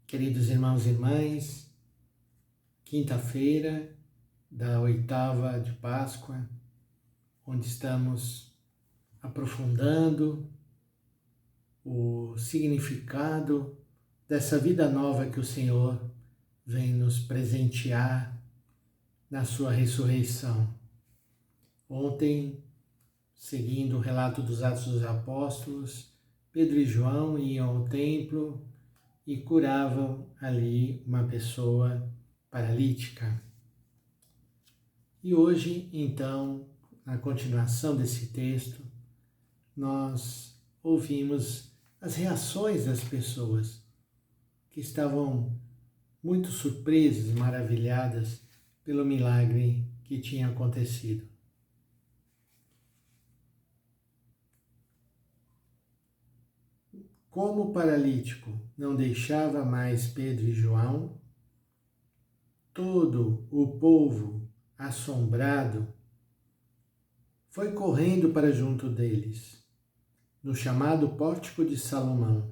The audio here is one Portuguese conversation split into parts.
Queridos irmãos e irmãs, quinta-feira da oitava de Páscoa, onde estamos aprofundando o significado dessa vida nova que o Senhor vem nos presentear na sua ressurreição. Ontem, seguindo o relato dos Atos dos Apóstolos, Pedro e João iam ao templo e curavam ali uma pessoa paralítica. E hoje, então, na continuação desse texto, nós ouvimos as reações das pessoas que estavam muito surpresas, maravilhadas pelo milagre que tinha acontecido. Como o paralítico não deixava mais Pedro e João, todo o povo, assombrado, foi correndo para junto deles, no chamado Pórtico de Salomão.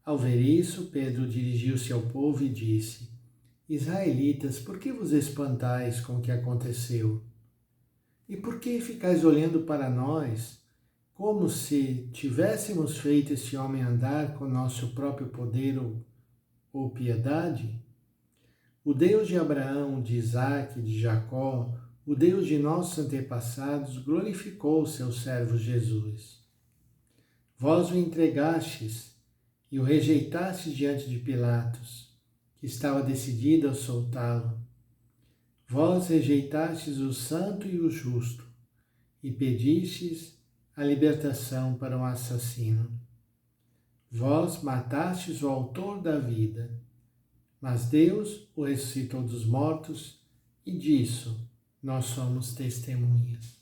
Ao ver isso, Pedro dirigiu-se ao povo e disse: Israelitas, por que vos espantais com o que aconteceu? E por que ficais olhando para nós, como se tivéssemos feito esse homem andar com nosso próprio poder ou piedade? O Deus de Abraão, de Isaque, de Jacó, o Deus de nossos antepassados, glorificou o seu servo Jesus. Vós o entregastes e o rejeitastes diante de Pilatos, que estava decidido a soltá-lo. Vós rejeitastes o santo e o justo, e pedistes a libertação para um assassino. Vós matastes o autor da vida, mas Deus o ressuscitou dos mortos, e disso nós somos testemunhas.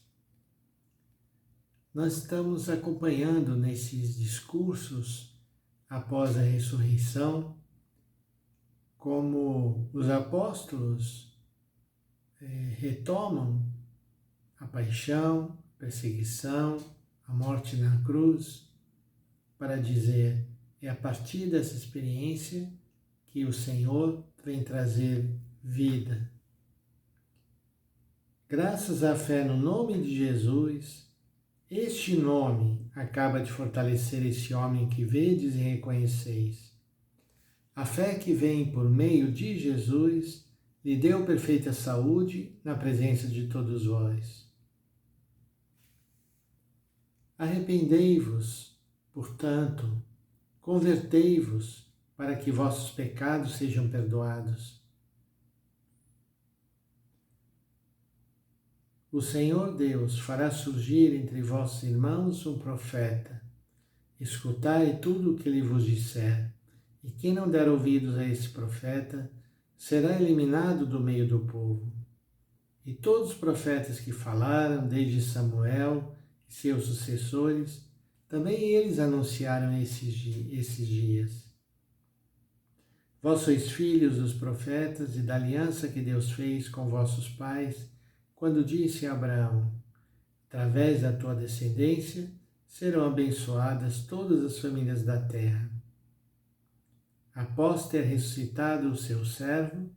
Nós estamos acompanhando nesses discursos após a ressurreição, como os apóstolos retomam a paixão, a perseguição, a morte na cruz, para dizer, é a partir dessa experiência que o Senhor vem trazer vida. Graças à fé no nome de Jesus, este nome acaba de fortalecer esse homem que vedes e reconheceis. A fé que vem por meio de Jesus lhe deu perfeita saúde na presença de todos vós. Arrependei-vos, portanto, convertei-vos para que vossos pecados sejam perdoados. O Senhor Deus fará surgir entre vossos irmãos um profeta. Escutai tudo o que ele vos disser, e quem não der ouvidos a esse profeta será eliminado do meio do povo. E todos os profetas que falaram, desde Samuel e seus sucessores, também eles anunciaram esses dias. Vós sois filhos dos profetas e da aliança que Deus fez com vossos pais, quando disse a Abraão: através da tua descendência serão abençoadas todas as famílias da terra. Após ter ressuscitado o seu servo,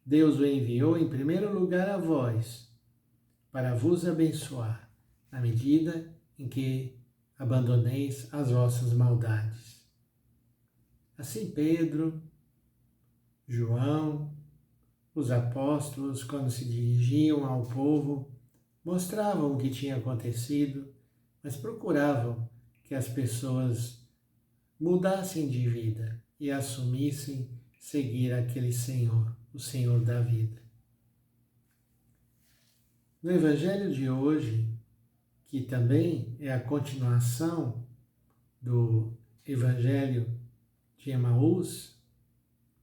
Deus o enviou em primeiro lugar a vós, para vos abençoar, na medida em que abandoneis as vossas maldades. Assim Pedro, João, os apóstolos, quando se dirigiam ao povo, mostravam o que tinha acontecido, mas procuravam que as pessoas mudassem de vida e assumissem seguir aquele Senhor, o Senhor da vida. No Evangelho de hoje, que também é a continuação do Evangelho de Emaús,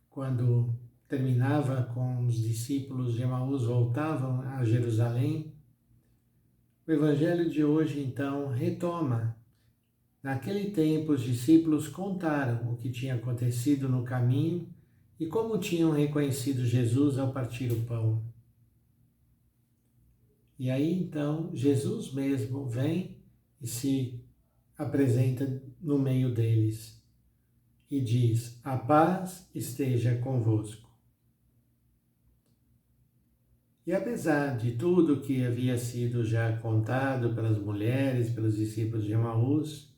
quando terminava com os discípulos de Emaús voltavam a Jerusalém, o Evangelho de hoje então retoma. Naquele tempo os discípulos contaram o que tinha acontecido no caminho e como tinham reconhecido Jesus ao partir o pão. E aí então Jesus mesmo vem e se apresenta no meio deles. e diz: a paz esteja convosco. E apesar de tudo que havia sido já contado pelas mulheres, pelos discípulos de Emaús,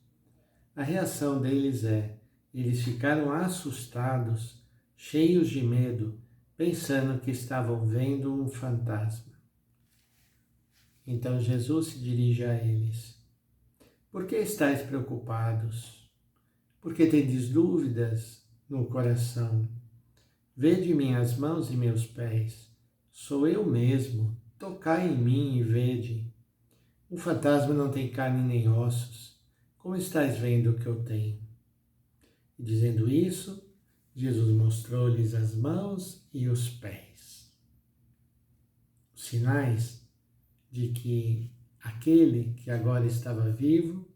a reação deles eles ficaram assustados, cheios de medo, pensando que estavam vendo um fantasma. Então Jesus se dirige a eles: por que estáis preocupados? Por que tendes dúvidas no coração? Vede minhas mãos e meus pés, sou eu mesmo, tocai em mim e vede. Um fantasma não tem carne nem ossos, como estáis vendo o que eu tenho? E dizendo isso, Jesus mostrou-lhes as mãos e os pés. Os sinais de que aquele que agora estava vivo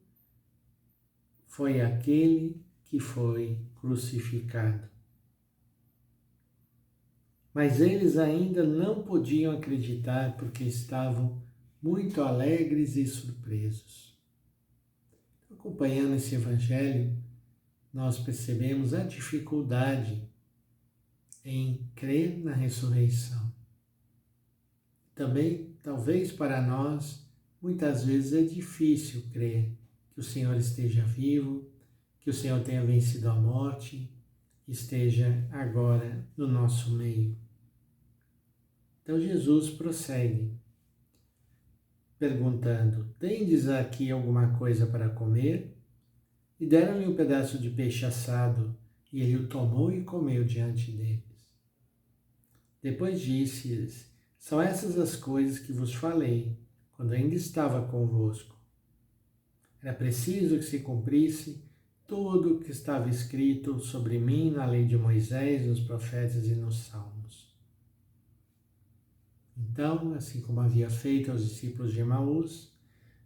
foi aquele que foi crucificado. Mas eles ainda não podiam acreditar porque estavam muito alegres e surpresos. Acompanhando esse evangelho, nós percebemos a dificuldade em crer na ressurreição. Também, talvez para nós, muitas vezes é difícil crer que o Senhor esteja vivo, que o Senhor tenha vencido a morte, esteja agora no nosso meio. Então Jesus prossegue, perguntando: tendes aqui alguma coisa para comer? E deram-lhe um pedaço de peixe assado, e ele o tomou e comeu diante deles. Depois disse-lhes: são essas as coisas que vos falei, quando ainda estava convosco. Era preciso que se cumprisse tudo o que estava escrito sobre mim na lei de Moisés, nos profetas e nos salmos. Então, assim como havia feito aos discípulos de Emaús,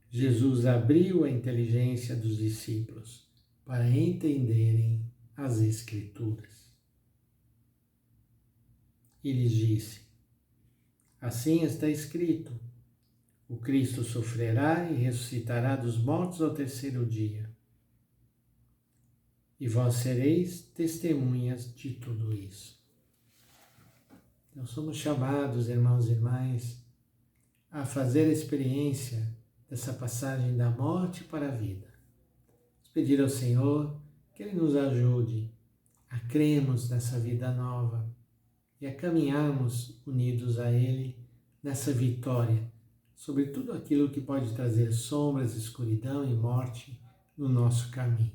Jesus abriu a inteligência dos discípulos para entenderem as Escrituras. E lhes disse: assim está escrito, o Cristo sofrerá e ressuscitará dos mortos ao terceiro dia. E vós sereis testemunhas de tudo isso. Então somos chamados, irmãos e irmãs, a fazer a experiência dessa passagem da morte para a vida. Pedir ao Senhor que Ele nos ajude a crermos nessa vida nova e a caminharmos unidos a Ele nessa vitória sobre tudo aquilo que pode trazer sombras, escuridão e morte no nosso caminho.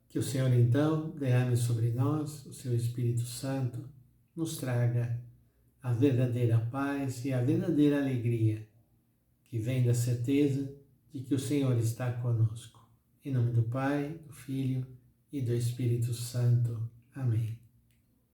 Que o Senhor então derrame sobre nós o seu Espírito Santo, nos traga a verdadeira paz e a verdadeira alegria que vem da certeza de que o Senhor está conosco. Em nome do Pai, do Filho e do Espírito Santo. Amém.